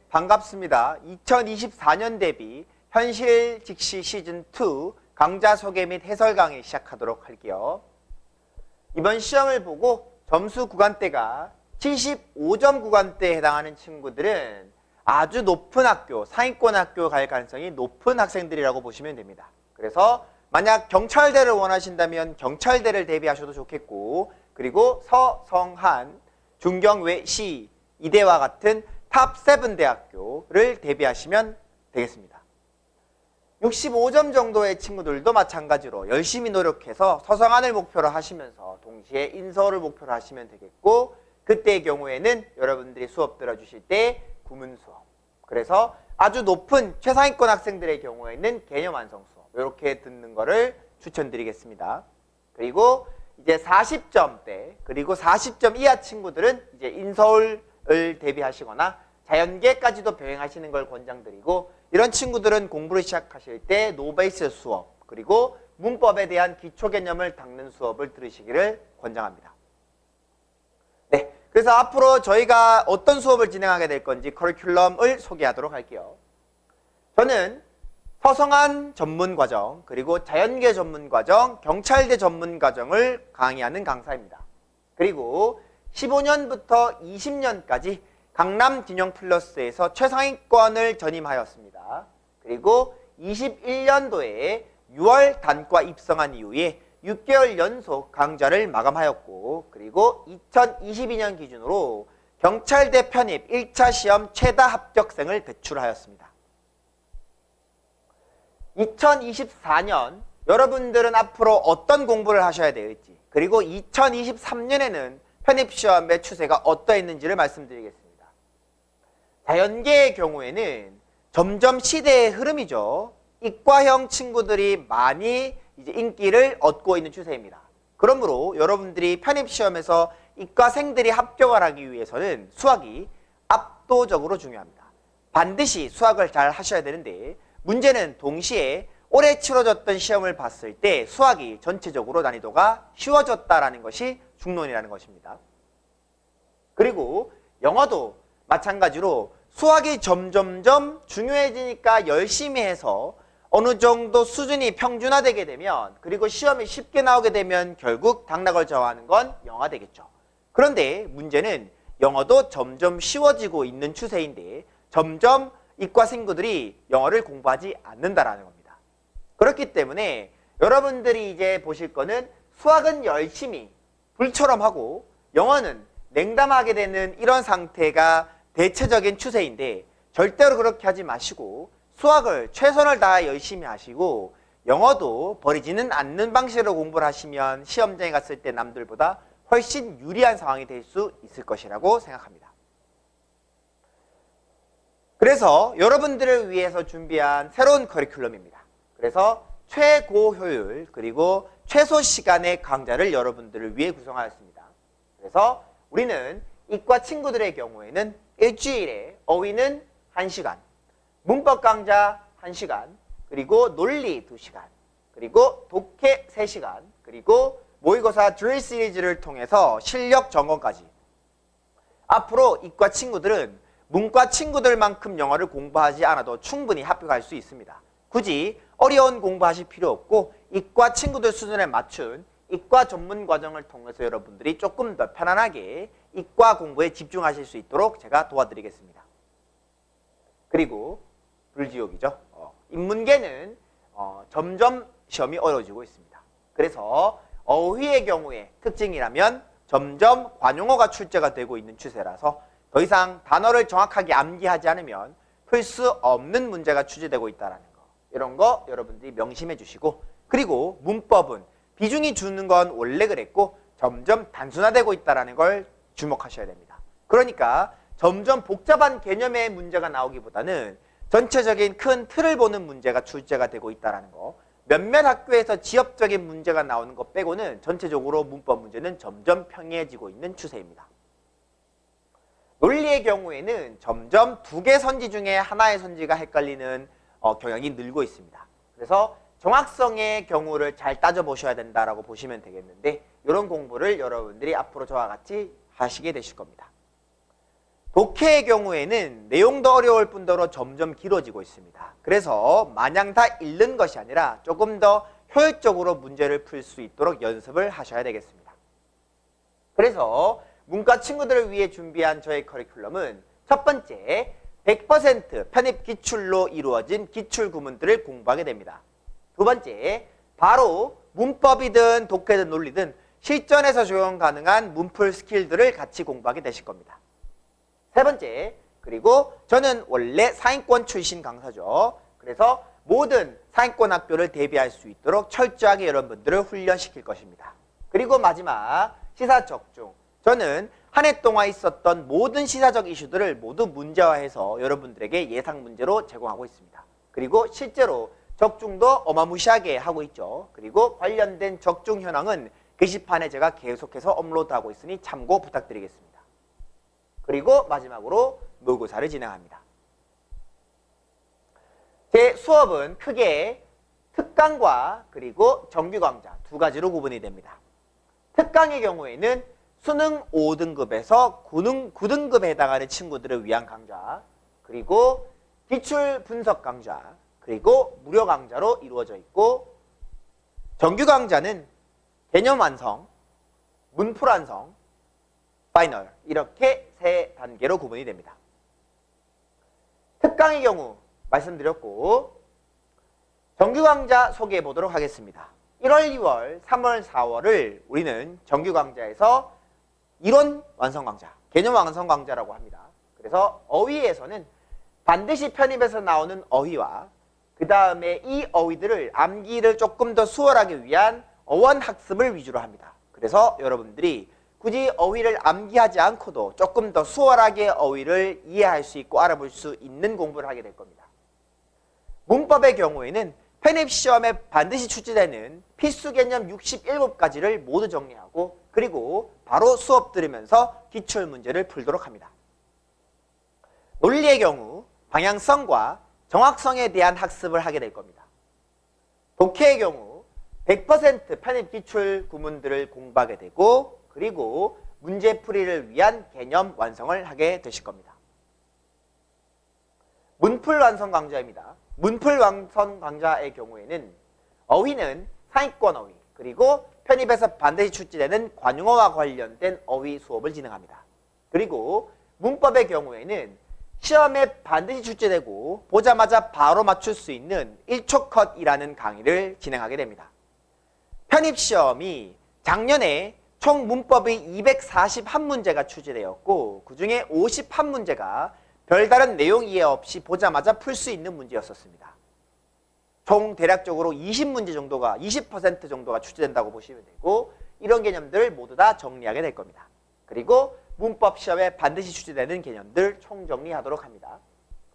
반갑습니다. 2024년 대비 현실 직시 시즌2 강좌 소개 및 해설 강의 시작하도록 할게요. 이번 시험을 보고 점수 구간대가 75점 구간대에 해당하는 친구들은 아주 높은 학교, 상위권 학교 갈 가능성이 높은 학생들이라고 보시면 됩니다. 그래서 만약 경찰대를 원하신다면 경찰대를 대비하셔도 좋겠고, 그리고 서, 성, 한, 중경, 외, 시, 이대와 같은 탑 7 대학교를 대비하시면 되겠습니다. 65점 정도의 친구들도 마찬가지로 열심히 노력해서 서성안을 목표로 하시면서 동시에 인서울을 목표로 하시면 되겠고, 그때의 경우에는 여러분들이 수업 들어주실 때 구문 수업, 그래서 아주 높은 최상위권 학생들의 경우에는 개념 완성 수업 이렇게 듣는 거를 추천드리겠습니다. 그리고 이제 40점대 그리고 40점 이하 친구들은 이제 인서울을 대비하시거나 자연계까지도 병행하시는 걸 권장드리고, 이런 친구들은 공부를 시작하실 때 노베이스 수업 그리고 문법에 대한 기초 개념을 닦는 수업을 들으시기를 권장합니다. 네, 그래서 앞으로 저희가 어떤 수업을 진행하게 될 건지 커리큘럼을 소개하도록 할게요. 저는 서성안 전문과정, 그리고 자연계 전문과정, 경찰대 전문과정을 강의하는 강사입니다. 그리고 15년부터 20년까지 강남 진영 플러스에서 최상위권을 전임하였습니다. 그리고 21년도에 6월 단과 입성한 이후에 6개월 연속 강좌를 마감하였고, 그리고 2022년 기준으로 경찰대 편입 1차 시험 최다 합격생을 배출하였습니다. 2024년 여러분들은 앞으로 어떤 공부를 하셔야 될지, 그리고 2023년에는 편입시험의 추세가 어떠했는지를 말씀드리겠습니다. 자연계의 경우에는 점점 시대의 흐름이죠. 이과형 친구들이 많이 이제 인기를 얻고 있는 추세입니다. 그러므로 여러분들이 편입시험에서 이과생들이 합격을 하기 위해서는 수학이 압도적으로 중요합니다. 반드시 수학을 잘 하셔야 되는데, 문제는 동시에 올해 치러졌던 시험을 봤을 때 수학이 전체적으로 난이도가 쉬워졌다라는 것이 중론이라는 것입니다. 그리고 영어도 마찬가지로 수학이 점점점 중요해지니까 열심히 해서 어느 정도 수준이 평준화되게 되면, 그리고 시험이 쉽게 나오게 되면 결국 당락을 정하는 건 영어가 되겠죠. 그런데 문제는 영어도 점점 쉬워지고 있는 추세인데 점점 이과 친구들이 영어를 공부하지 않는다라는 겁니다. 그렇기 때문에 여러분들이 이제 보실 거는 수학은 열심히 불처럼 하고 영어는 냉담하게 되는 이런 상태가 대체적인 추세인데, 절대로 그렇게 하지 마시고 수학을 최선을 다해 열심히 하시고 영어도 버리지는 않는 방식으로 공부를 하시면 시험장에 갔을 때 남들보다 훨씬 유리한 상황이 될 수 있을 것이라고 생각합니다. 그래서 여러분들을 위해서 준비한 새로운 커리큘럼입니다. 그래서 최고 효율 그리고 최소 시간의 강좌를 여러분들을 위해 구성하였습니다. 그래서 우리는 이과 친구들의 경우에는 일주일에 어휘는 1시간, 문법 강좌 1시간, 그리고 논리 2시간, 그리고 독해 3시간, 그리고 모의고사 드릴 시리즈를 통해서 실력 점검까지. 앞으로 이과 친구들은 문과 친구들만큼 영어를 공부하지 않아도 충분히 합격할 수 있습니다. 굳이 어려운 공부하실 필요 없고 이과 친구들 수준에 맞춘 이과 전문 과정을 통해서 여러분들이 조금 더 편안하게 이과 공부에 집중하실 수 있도록 제가 도와드리겠습니다. 그리고 불지옥이죠. 인문계는 점점 시험이 어려워지고 있습니다. 그래서 어휘의 경우에 특징이라면 점점 관용어가 출제가 되고 있는 추세라서 더 이상 단어를 정확하게 암기하지 않으면 풀 수 없는 문제가 출제되고 있다는 거, 이런 거 여러분들이 명심해 주시고, 그리고 문법은 비중이 주는 건 원래 그랬고 점점 단순화되고 있다는 걸 주목하셔야 됩니다. 그러니까 점점 복잡한 개념의 문제가 나오기보다는 전체적인 큰 틀을 보는 문제가 출제가 되고 있다는 거, 몇몇 학교에서 지역적인 문제가 나오는 것 빼고는 전체적으로 문법 문제는 점점 평이해지고 있는 추세입니다. 논리의 경우에는 점점 2개 선지 중에 하나의 선지가 헷갈리는 경향이 늘고 있습니다. 그래서 정확성의 경우를 잘 따져보셔야 된다라고 보시면 되겠는데, 이런 공부를 여러분들이 앞으로 저와 같이 하시게 되실 겁니다. 독해의 경우에는 내용도 어려울 뿐더러 점점 길어지고 있습니다. 그래서 마냥 다 읽는 것이 아니라 조금 더 효율적으로 문제를 풀 수 있도록 연습을 하셔야 되겠습니다. 그래서 문과 친구들을 위해 준비한 저의 커리큘럼은 첫 번째, 100% 편입 기출로 이루어진 기출 구문들을 공부하게 됩니다. 두 번째, 바로 문법이든 독해든 논리든 실전에서 적용 가능한 문풀 스킬들을 같이 공부하게 되실 겁니다. 세 번째, 그리고 저는 원래 상위권 출신 강사죠. 그래서 모든 상위권 학교를 대비할 수 있도록 철저하게 여러분들을 훈련시킬 것입니다. 그리고 마지막, 시사 적중. 저는 한 해 동안 있었던 모든 시사적 이슈들을 모두 문제화해서 여러분들에게 예상 문제로 제공하고 있습니다. 그리고 실제로 적중도 어마무시하게 하고 있죠. 그리고 관련된 적중 현황은 게시판에 제가 계속해서 업로드하고 있으니 참고 부탁드리겠습니다. 그리고 마지막으로 모의고사를 진행합니다. 제 수업은 크게 특강과 그리고 정규 강좌 두 가지로 구분이 됩니다. 특강의 경우에는 수능 5등급에서 9등급에 해당하는 친구들을 위한 강좌, 그리고 기출 분석 강좌, 그리고 무료 강좌로 이루어져 있고, 정규 강좌는 개념 완성, 문풀 완성, 파이널 이렇게 세 단계로 구분이 됩니다. 특강의 경우 말씀드렸고, 정규 강좌 소개해 보도록 하겠습니다. 1월, 2월, 3월, 4월을 우리는 정규 강좌에서 이론 완성 강좌, 개념 완성 강좌라고 합니다. 그래서 어휘에서는 반드시 편입에서 나오는 어휘와 그 다음에 이 어휘들을 암기를 조금 더 수월하기 위한 어원 학습을 위주로 합니다. 그래서 여러분들이 굳이 어휘를 암기하지 않고도 조금 더 수월하게 어휘를 이해할 수 있고 알아볼 수 있는 공부를 하게 될 겁니다. 문법의 경우에는 편입시험에 반드시 출제되는 필수 개념 67가지를 모두 정리하고 그리고 바로 수업 들으면서 기출 문제를 풀도록 합니다. 논리의 경우 방향성과 정확성에 대한 학습을 하게 될 겁니다. 독해의 경우 100% 편입 기출 구문들을 공부하게 되고 그리고 문제풀이를 위한 개념 완성을 하게 되실 겁니다. 문풀 완성 강좌입니다. 문풀 완성 강좌의 경우에는 어휘는 상위권 어휘 그리고 편입에서 반드시 출제되는 관용어와 관련된 어휘 수업을 진행합니다. 그리고 문법의 경우에는 시험에 반드시 출제되고 보자마자 바로 맞출 수 있는 1초 컷이라는 강의를 진행하게 됩니다. 편입시험이 작년에 총 문법이 241문제가 출제되었고 그 중에 51문제가 별다른 내용 이해 없이 보자마자 풀 수 있는 문제였었습니다. 총 대략적으로 20문제 정도가 20% 정도가 출제된다고 보시면 되고 이런 개념들 모두 다 정리하게 될 겁니다. 그리고 문법 시험에 반드시 출제되는 개념들 총정리하도록 합니다.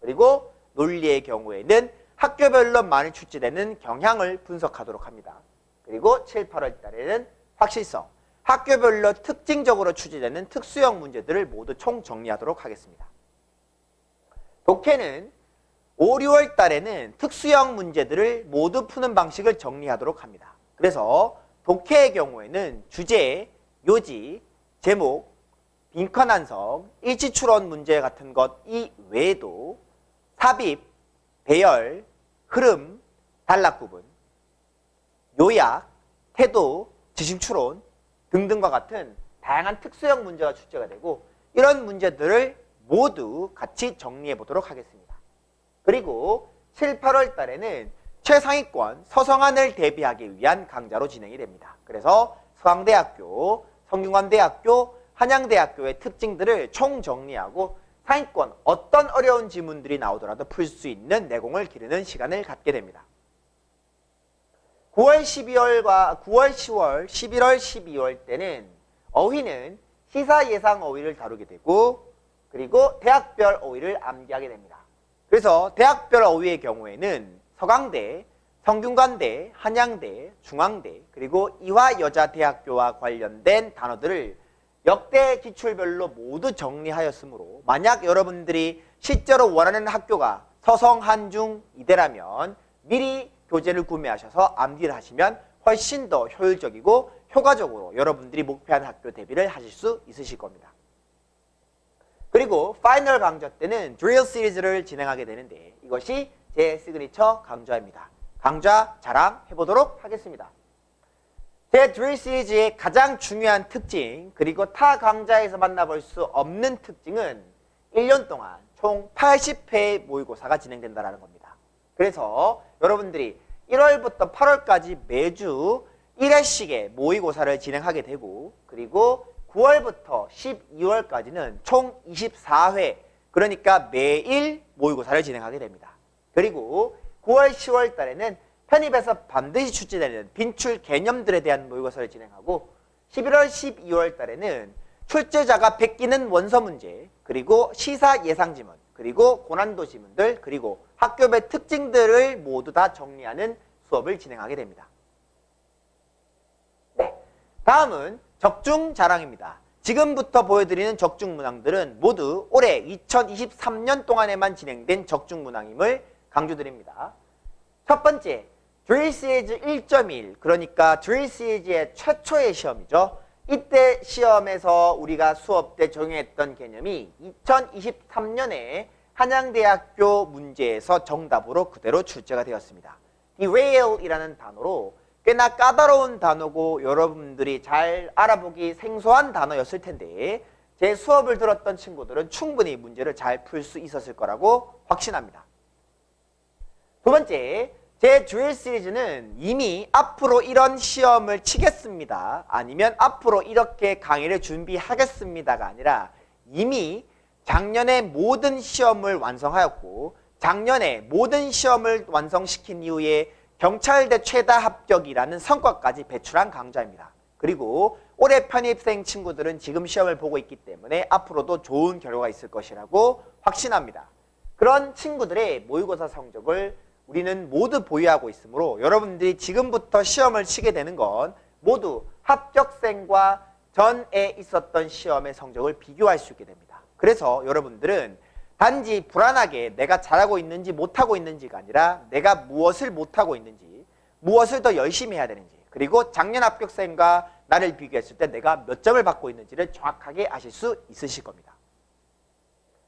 그리고 논리의 경우에는 학교별로 많이 출제되는 경향을 분석하도록 합니다. 그리고 7, 8월 달에는 확실성, 학교별로 특징적으로 출제되는 특수형 문제들을 모두 총정리하도록 하겠습니다. 독해는 5, 6월 달에는 특수형 문제들을 모두 푸는 방식을 정리하도록 합니다. 그래서 독해의 경우에는 주제, 요지, 제목, 빈칸 완성, 일치추론 문제 같은 것 이외에도 삽입, 배열, 흐름, 단락 구분, 요약, 태도, 지식추론 등등과 같은 다양한 특수형 문제가 출제가 되고 이런 문제들을 모두 같이 정리해 보도록 하겠습니다. 그리고 7, 8월 달에는 최상위권 서성안을 대비하기 위한 강좌로 진행이 됩니다. 그래서 서강대학교, 성균관대학교, 한양대학교의 특징들을 총정리하고 상위권 어떤 어려운 지문들이 나오더라도 풀 수 있는 내공을 기르는 시간을 갖게 됩니다. 9월, 10월, 11월, 12월 때는 어휘는 시사 예상 어휘를 다루게 되고 그리고 대학별 어휘를 암기하게 됩니다. 그래서 대학별 어휘의 경우에는 서강대, 성균관대, 한양대, 중앙대 그리고 이화여자대학교와 관련된 단어들을 역대 기출별로 모두 정리하였으므로 만약 여러분들이 실제로 원하는 학교가 서성, 한중, 이대라면 미리 교재를 구매하셔서 암기를 하시면 훨씬 더 효율적이고 효과적으로 여러분들이 목표한 학교 대비를 하실 수 있으실 겁니다. 그리고 파이널 강좌 때는 드릴 시리즈를 진행하게 되는데 이것이 제 시그니처 강좌입니다. 강좌 자랑해보도록 하겠습니다. 제 드릴 시리즈의 가장 중요한 특징 그리고 타 강좌에서 만나볼 수 없는 특징은 1년 동안 총 80회의 모의고사가 진행된다는 겁니다. 그래서 여러분들이 1월부터 8월까지 매주 1회씩의 모의고사를 진행하게 되고 그리고 9월부터 12월까지는 총 24회 그러니까 매일 모의고사를 진행하게 됩니다. 그리고 9월 10월 달에는 편입에서 반드시 출제되는 빈출 개념들에 대한 모의고사를 진행하고 11월 12월 달에는 출제자가 베끼는 원서 문제 그리고 시사 예상 지문 그리고 고난도 지문들 그리고 학교별 특징들을 모두 다 정리하는 수업을 진행하게 됩니다. 네, 다음은 적중 자랑입니다. 지금부터 보여드리는 적중 문항들은 모두 올해 2023년 동안에만 진행된 적중 문항임을 강조드립니다. 첫 번째, 드릴 시리즈 1.1 그러니까 드릴 시리즈의 최초의 시험이죠. 이때 시험에서 우리가 수업 때 적용했던 개념이 2023년에 한양대학교 문제에서 정답으로 그대로 출제가 되었습니다. derail이라는 단어로 꽤나 까다로운 단어고 여러분들이 잘 알아보기 생소한 단어였을 텐데 제 수업을 들었던 친구들은 충분히 문제를 잘 풀 수 있었을 거라고 확신합니다. 두 번째, 제 드릴 시리즈는 이미 앞으로 이런 시험을 치겠습니다. 아니면 앞으로 이렇게 강의를 준비하겠습니다가 아니라 이미 작년에 모든 시험을 완성하였고 작년에 모든 시험을 완성시킨 이후에 경찰대 최다 합격이라는 성과까지 배출한 강좌입니다. 그리고 올해 편입생 친구들은 지금 시험을 보고 있기 때문에 앞으로도 좋은 결과가 있을 것이라고 확신합니다. 그런 친구들의 모의고사 성적을 우리는 모두 보유하고 있으므로 여러분들이 지금부터 시험을 치게 되는 건 모두 합격생과 전에 있었던 시험의 성적을 비교할 수 있게 됩니다. 그래서 여러분들은 단지 불안하게 내가 잘하고 있는지 못하고 있는지가 아니라 내가 무엇을 못하고 있는지 무엇을 더 열심히 해야 되는지 그리고 작년 합격생과 나를 비교했을 때 내가 몇 점을 받고 있는지를 정확하게 아실 수 있으실 겁니다.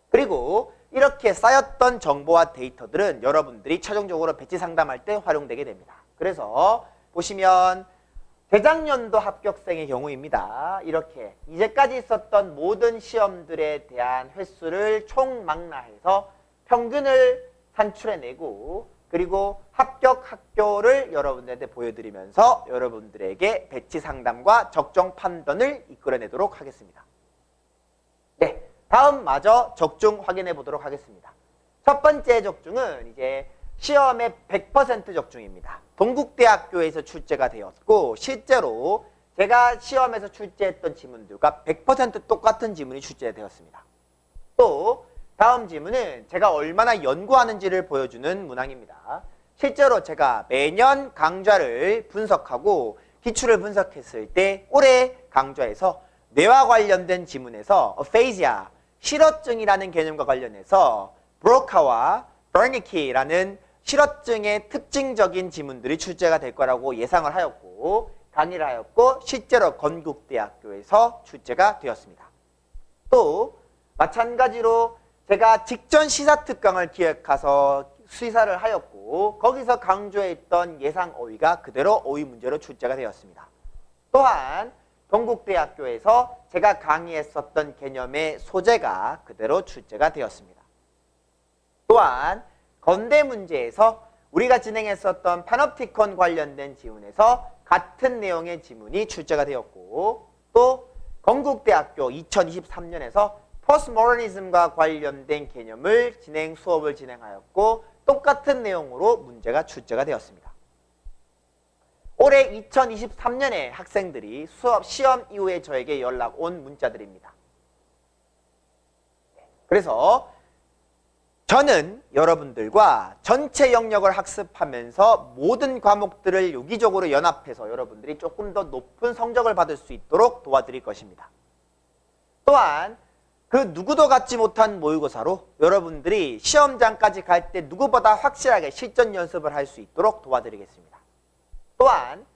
그리고 이렇게 쌓였던 정보와 데이터들은 여러분들이 최종적으로 배치 상담할 때 활용되게 됩니다. 그래서 보시면 재작년도 합격생의 경우입니다. 이렇게 이제까지 있었던 모든 시험들에 대한 횟수를 총망라해서 평균을 산출해내고 그리고 합격 학교를 여러분들한테 보여드리면서 여러분들에게 배치 상담과 적정 판단을 이끌어내도록 하겠습니다. 네, 다음 마저 적중 확인해 보도록 하겠습니다. 첫 번째 적중은 이제 시험의 100% 적중입니다. 동국대학교에서 출제가 되었고 실제로 제가 시험에서 출제했던 지문들과 100% 똑같은 지문이 출제되었습니다. 또 다음 지문은 제가 얼마나 연구하는지를 보여주는 문항입니다. 실제로 제가 매년 강좌를 분석하고 기출을 분석했을 때 올해 강좌에서 뇌와 관련된 지문에서 aphasia, 실어증이라는 개념과 관련해서 브로카와 버니키라는 실어증의 특징적인 지문들이 출제가 될 거라고 예상을 하였고 강의를 하였고 실제로 건국대학교에서 출제가 되었습니다. 또 마찬가지로 제가 직전 시사특강을 기획해서 시사를 하였고 거기서 강조했던 예상 어휘가 그대로 어휘 문제로 출제가 되었습니다. 또한 동국대학교에서 제가 강의했었던 개념의 소재가 그대로 출제가 되었습니다. 또한 건대 문제에서 우리가 진행했었던 파놉티콘 관련된 지문에서 같은 내용의 지문이 출제가 되었고 또 건국대학교 2023년에서 포스트모더니즘과 관련된 개념을 수업을 진행하였고 똑같은 내용으로 문제가 출제가 되었습니다. 올해 2023년에 학생들이 시험 이후에 저에게 연락 온 문자들입니다. 그래서 저는 여러분들과 전체 영역을 학습하면서 모든 과목들을 유기적으로 연합해서 여러분들이 조금 더 높은 성적을 받을 수 있도록 도와드릴 것입니다. 또한 그 누구도 갖지 못한 모의고사로 여러분들이 시험장까지 갈 때 누구보다 확실하게 실전 연습을 할 수 있도록 도와드리겠습니다. 또한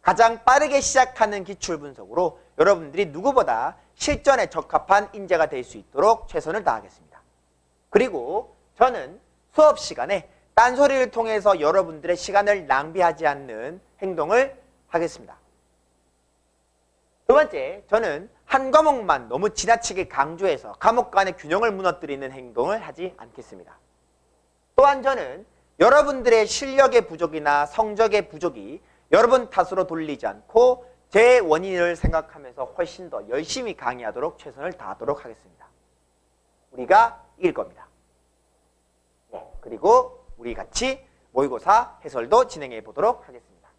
가장 빠르게 시작하는 기출분석으로 여러분들이 누구보다 실전에 적합한 인재가 될 수 있도록 최선을 다하겠습니다. 그리고 저는 수업 시간에 딴소리를 통해서 여러분들의 시간을 낭비하지 않는 행동을 하겠습니다. 두 번째, 저는 한 과목만 너무 지나치게 강조해서 과목 간의 균형을 무너뜨리는 행동을 하지 않겠습니다. 또한 저는 여러분들의 실력의 부족이나 성적의 부족이 여러분 탓으로 돌리지 않고 제 원인을 생각하면서 훨씬 더 열심히 강의하도록 최선을 다하도록 하겠습니다. 우리가 이길 겁니다. 네, 그리고 우리 같이 모의고사 해설도 진행해 보도록 하겠습니다.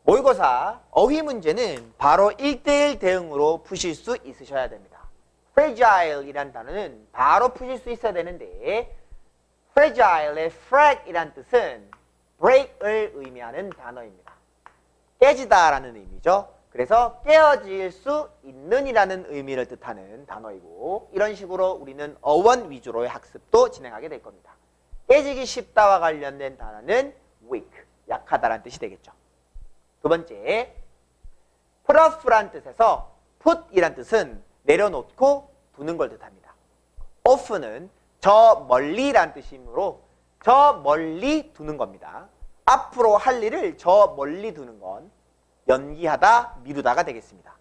모의고사 어휘 문제는 바로 1대1 대응으로 푸실 수 있으셔야 됩니다. fragile이란 단어는 바로 푸실 수 있어야 되는데 fragile의 frag이란 뜻은 break을 의미하는 단어입니다. 깨지다라는 의미죠. 그래서 깨어질 수 있는 이라는 의미를 뜻하는 단어이고 이런 식으로 우리는 어원 위주로의 학습도 진행하게 될 겁니다. 깨지기 쉽다와 관련된 단어는 weak, 약하다라는 뜻이 되겠죠. 두 번째, put off란 뜻에서 put이란 뜻은 내려놓고 두는 걸 뜻합니다. off는 저 멀리란 뜻이므로 저 멀리 두는 겁니다. 앞으로 할 일을 저 멀리 두는 건 연기하다, 미루다가 되겠습니다.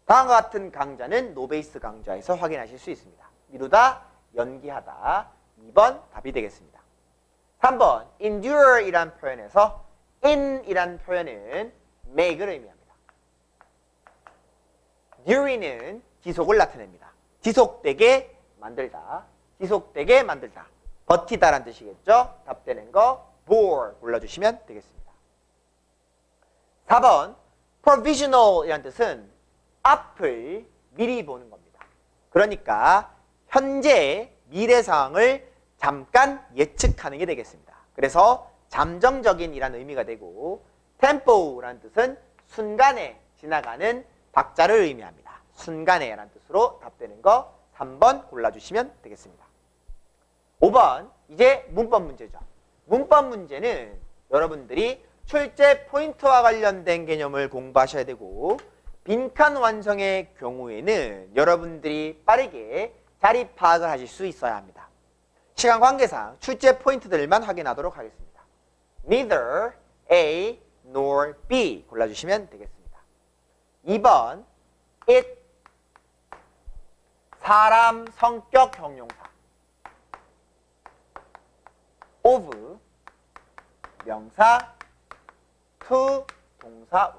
다음과 같은 강좌는 노베이스 강좌에서 확인하실 수 있습니다. 미루다, 연기하다, 2번 답이 되겠습니다. 3번 endure이란 표현에서 in이란 표현은 make를 의미합니다. during은 지속을 나타냅니다. 지속되게 만들다, 지속되게 만들다. 버티다란 뜻이겠죠. 답되는 거 bore 골라주시면 되겠습니다. 4번 provisional이란 뜻은 앞을 미리 보는 겁니다. 그러니까 현재 미래 상황을 잠깐 예측하는 게 되겠습니다. 그래서 잠정적인이라는 의미가 되고 tempo라는 뜻은 순간에 지나가는 박자를 의미합니다. 순간에라는 뜻으로 답되는 거 3번 골라주시면 되겠습니다. 5번 이제 문법 문제죠. 문법 문제는 여러분들이 출제 포인트와 관련된 개념을 공부하셔야 되고 빈칸 완성의 경우에는 여러분들이 빠르게 자리 파악을 하실 수 있어야 합니다. 시간 관계상 출제 포인트들만 확인하도록 하겠습니다. Neither A nor B 골라주시면 되겠습니다. 2번 it 사람 성격 형용사 of 명사 to 동사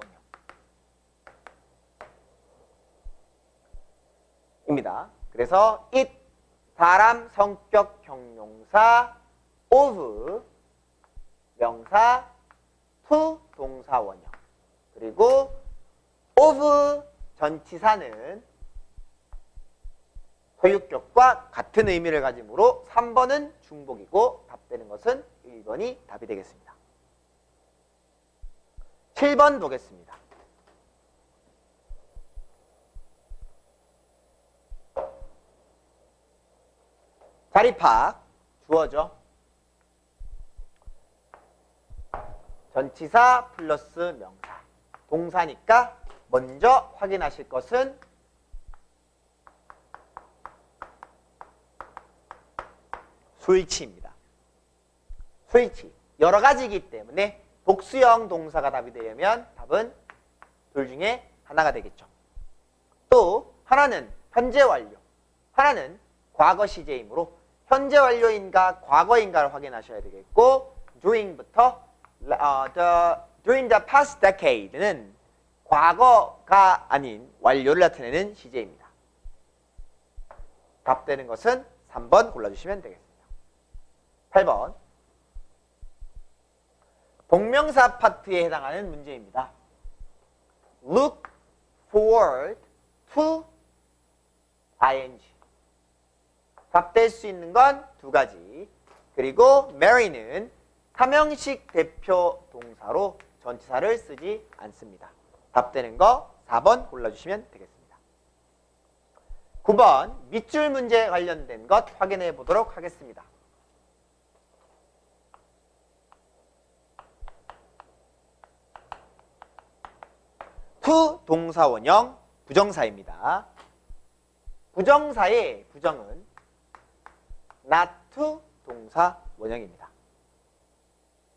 원형입니다. 그래서 it 사람 성격 형용사 of 명사 to 동사 원형 그리고 of 전치사는 소유격과 같은 의미를 가지므로 3번은 중복이고 답되는 것은 1번이 답이 되겠습니다. 7번 보겠습니다. 자리 파악 주어죠. 전치사 플러스 명사 동사니까 먼저 확인하실 것은 수일치입니다. 수일치 여러 가지이기 때문에 복수형 동사가 답이 되려면 답은 둘 중에 하나가 되겠죠. 또 하나는 현재 완료, 하나는 과거 시제이므로 현재 완료인가 과거인가를 확인하셔야 되겠고 during부터 during the past decade는 과거가 아닌 완료를 나타내는 시제입니다. 답되는 것은 3번 골라주시면 되겠습니다. 8번 동명사 파트에 해당하는 문제입니다. Look forward to ing 답될 수 있는 건 두 가지 그리고 marry는 삼형식 대표 동사로 전치사를 쓰지 않습니다. 답되는 거 4번 골라주시면 되겠습니다. 9번 밑줄 문제 관련된 것 확인해 보도록 하겠습니다. 동사원형 부정사입니다. 부정사의 부정은 not to 동사원형입니다.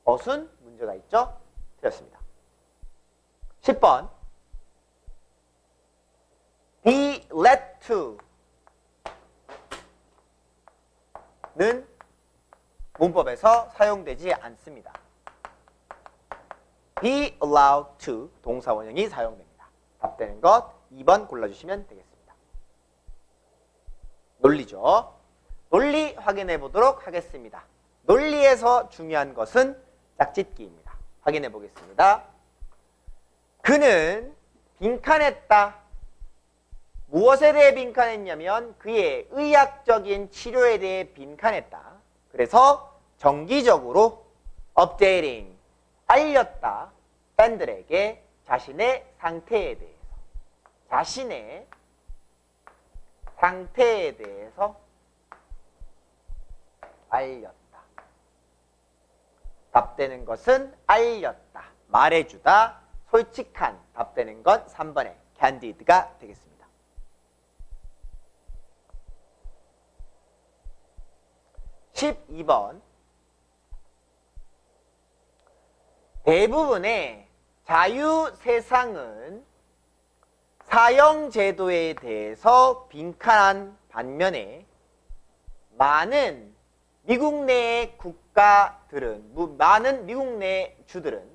벗은 문제가 있죠? 틀렸습니다. 10번 be let to 는 문법에서 사용되지 않습니다. be allowed to 동사원형이 사용됩니다. 답되는 것 2번 골라주시면 되겠습니다. 논리죠. 논리 확인해 보도록 하겠습니다. 논리에서 중요한 것은 짝짓기입니다. 확인해 보겠습니다. 그는 빈칸했다. 무엇에 대해 빈칸했냐면 그의 의학적인 치료에 대해 빈칸했다. 그래서 정기적으로 updating, 알렸다. 팬들에게 자신의 상태에 대해서 알렸다. 답되는 것은 알렸다, 말해주다, 솔직한. 답되는 건 3번의 candide가 되겠습니다. 12번 대부분의 자유세상은 사형제도에 대해서 빈칸한 반면에 많은 미국 내의 많은 미국 내 주들은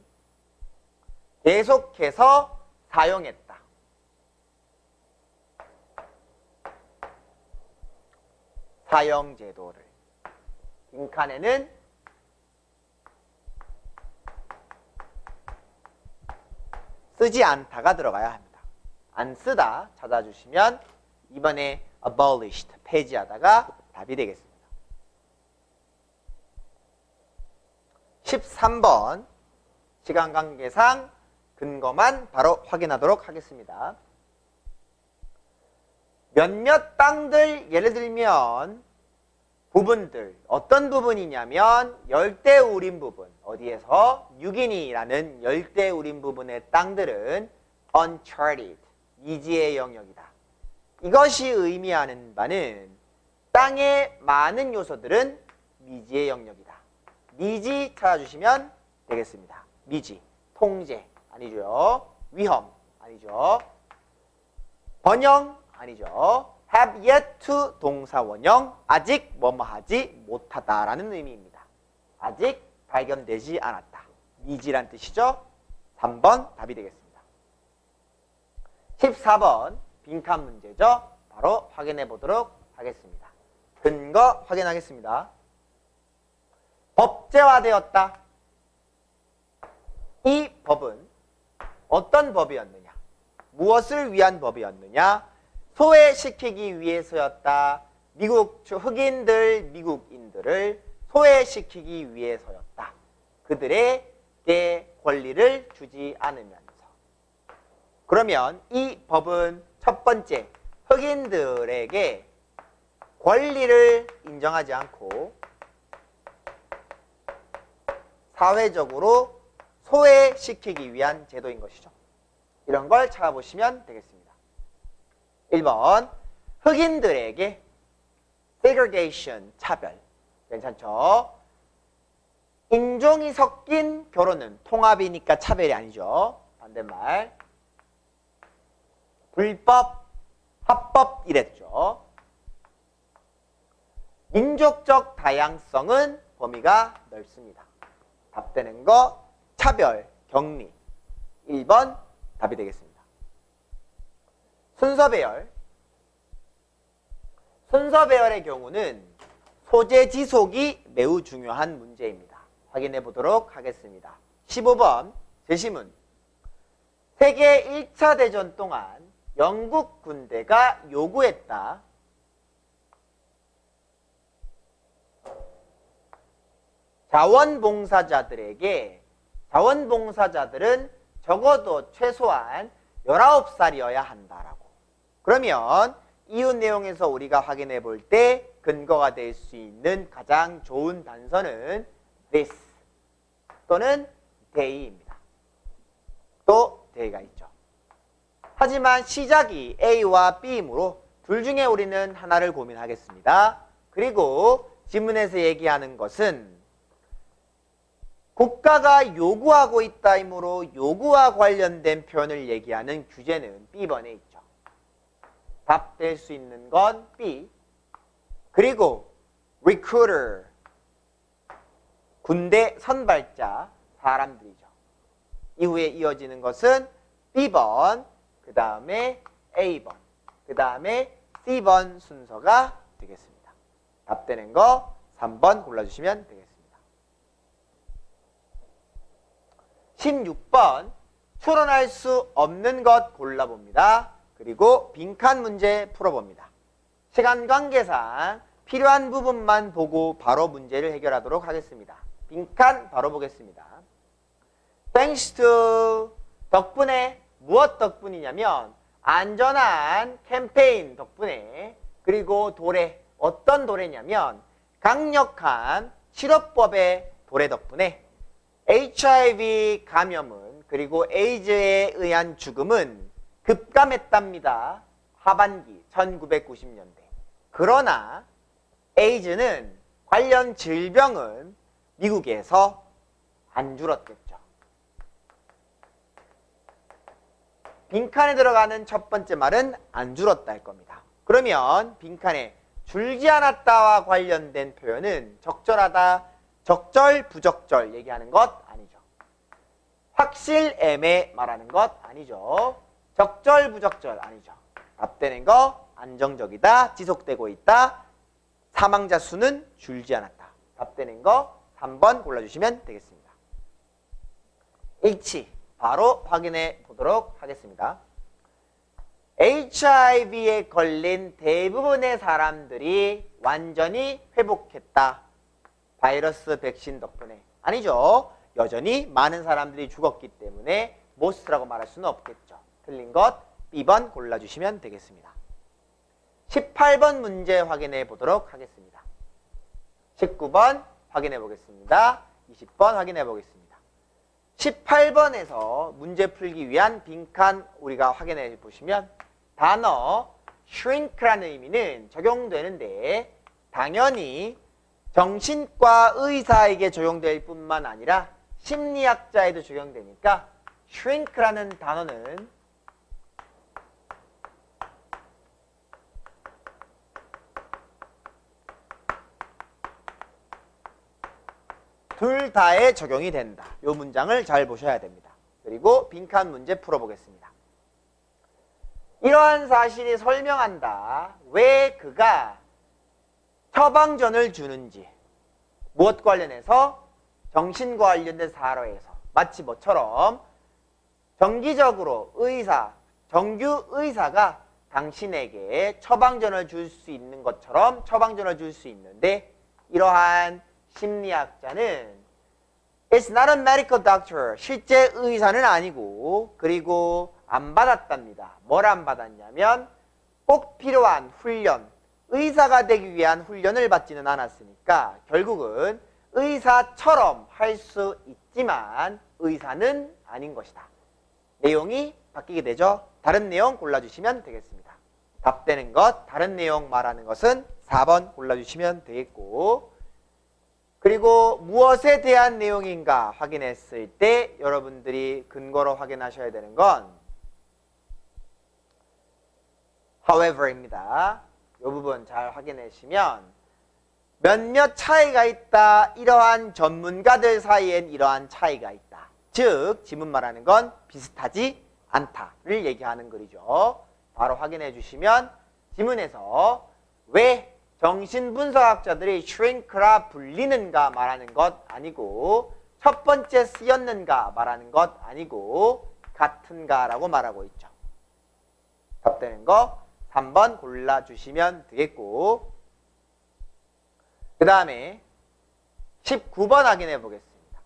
계속해서 사용했다. 사형제도를. 빈칸에는 쓰지 않다가 들어가야 합니다. 안 쓰다 찾아주시면 이번에 abolished, 폐지하다가 답이 되겠습니다. 13번 시간 관계상 근거만 바로 확인하도록 하겠습니다. 몇몇 땅들, 예를 들면 부분들, 어떤 부분이냐면 열대우림 부분, 어디에서? 뉴기니라는 열대우림 부분의 땅들은 uncharted, 미지의 영역이다. 이것이 의미하는 바는 땅의 많은 요소들은 미지의 영역이다. 미지 찾아주시면 되겠습니다. 미지, 통제 아니죠. 위험 아니죠. 번영 아니죠. have yet to 동사원형, 아직 뭐뭐하지 못하다라는 의미입니다. 아직 발견되지 않았다. 미지란 뜻이죠. 3번 답이 되겠습니다. 14번 빈칸 문제죠. 바로 확인해 보도록 하겠습니다. 근거 확인하겠습니다. 법제화되었다. 이 법은 어떤 법이었느냐? 무엇을 위한 법이었느냐? 소외시키기 위해서였다. 미국 흑인들, 미국인들을 소외시키기 위해서였다. 그들에게 권리를 주지 않으면서. 그러면 이 법은 첫 번째, 흑인들에게 권리를 인정하지 않고 사회적으로 소외시키기 위한 제도인 것이죠. 이런 걸 찾아보시면 되겠습니다. 1번 흑인들에게 segregation, 차별. 괜찮죠? 인종이 섞인 결혼은 통합이니까 차별이 아니죠. 반대말 불법, 합법 이랬죠. 민족적 다양성은 범위가 넓습니다. 답되는 거 차별, 격리. 1번 답이 되겠습니다. 순서배열. 순서배열의 경우는 소재 지속이 매우 중요한 문제입니다. 확인해 보도록 하겠습니다. 15번 제시문. 세계 1차 대전 동안 영국 군대가 요구했다. 자원봉사자들은 적어도 최소한 19살이어야 한다라고. 그러면 이웃 내용에서 우리가 확인해 볼 때 근거가 될 수 있는 가장 좋은 단서는 this 또는 they입니다. 또 they가 있죠. 하지만 시작이 A와 B이므로 둘 중에 우리는 하나를 고민하겠습니다. 그리고 지문에서 얘기하는 것은 국가가 요구하고 있다이므로 요구와 관련된 표현을 얘기하는 규제는 B번에 있죠. 답될 수 있는 건 B. 그리고 recruiter, 군대 선발자, 사람들이죠. 이후에 이어지는 것은 B번, 그 다음에 A번, 그 다음에 C번 순서가 되겠습니다. 답되는 거 3번 골라주시면 되겠습니다. 16번 추론할 수 없는 것 골라봅니다. 그리고 빈칸 문제 풀어봅니다. 시간 관계상 필요한 부분만 보고 바로 문제를 해결하도록 하겠습니다. 빈칸 바로 보겠습니다. Thanks to 덕분에 무엇 덕분이냐면 안전한 캠페인 덕분에 그리고 도래 어떤 도래냐면 강력한 치료법의 도래 덕분에 HIV 감염은 그리고 에이즈에 의한 죽음은 급감했답니다. 하반기 1990년대. 그러나 에이즈는 관련 질병은 미국에서 안 줄었겠죠. 빈칸에 들어가는 첫 번째 말은 안 줄었다 할 겁니다. 그러면 빈칸에 줄지 않았다와 관련된 표현은 적절하다, 적절, 부적절 얘기하는 것 아니죠. 확실애매 말하는 것 아니죠. 적절, 부적절 아니죠. 답되는 거 안정적이다, 지속되고 있다, 사망자 수는 줄지 않았다. 답되는 거 3번 골라주시면 되겠습니다. H 바로 확인해 보도록 하겠습니다. HIV에 걸린 대부분의 사람들이 완전히 회복했다. 바이러스 백신 덕분에. 아니죠. 여전히 많은 사람들이 죽었기 때문에 most라고 말할 수는 없겠죠. 틀린 것 B번 골라주시면 되겠습니다. 18번 문제 확인해 보도록 하겠습니다. 19번 확인해 보겠습니다. 20번 확인해 보겠습니다. 18번에서 문제 풀기 위한 빈칸 우리가 확인해 보시면 단어 shrink라는 의미는 적용되는데 당연히 정신과 의사에게 적용될 뿐만 아니라 심리학자에도 적용되니까 shrink라는 단어는 둘 다에 적용이 된다. 이 문장을 잘 보셔야 됩니다. 그리고 빈칸 문제 풀어보겠습니다. 이러한 사실이 설명한다. 왜 그가 처방전을 주는지. 무엇 관련해서? 정신과 관련된 사례에서. 마치 뭐처럼 정기적으로 정규 의사가 당신에게 처방전을 줄 수 있는 것처럼 처방전을 줄 수 있는데 이러한 심리학자는 It's not a medical doctor. 실제 의사는 아니고 그리고 안 받았답니다. 뭘 안 받았냐면 꼭 필요한 훈련, 의사가 되기 위한 훈련을 받지는 않았으니까 결국은 의사처럼 할 수 있지만 의사는 아닌 것이다. 내용이 바뀌게 되죠. 다른 내용 골라주시면 되겠습니다. 답되는 것, 다른 내용 말하는 것은 4번 골라주시면 되겠고 그리고 무엇에 대한 내용인가 확인했을 때 여러분들이 근거로 확인하셔야 되는 건 however입니다. 이 부분 잘 확인하시면 몇몇 차이가 있다. 이러한 전문가들 사이엔 이러한 차이가 있다. 즉 지문 말하는 건 비슷하지 않다를 얘기하는 글이죠. 바로 확인해 주시면 지문에서 왜 정신분석학자들이 shrink라 불리는가 말하는 것 아니고 첫 번째 쓰였는가 말하는 것 아니고 같은가라고 말하고 있죠. 답되는 거 3번 골라주시면 되겠고 그 다음에 19번 확인해 보겠습니다.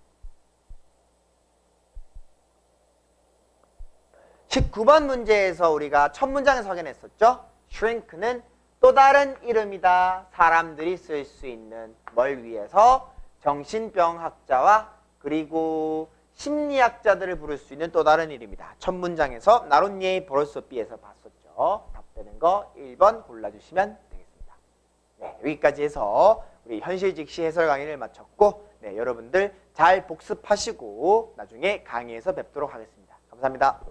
19번 문제에서 우리가 첫 문장에서 확인했었죠. shrink는 또 다른 이름이다. 사람들이 쓸 수 있는 뭘 위해서? 정신병학자와 그리고 심리학자들을 부를 수 있는 또 다른 이름이다. 첫 문장에서 나론니에이 버로소 B에서 봤었죠. 답되는 거 1번 골라주시면 되겠습니다. 네, 여기까지 해서 우리 현실 직시 해설 강의를 마쳤고 네, 여러분들 잘 복습하시고 나중에 강의에서 뵙도록 하겠습니다. 감사합니다.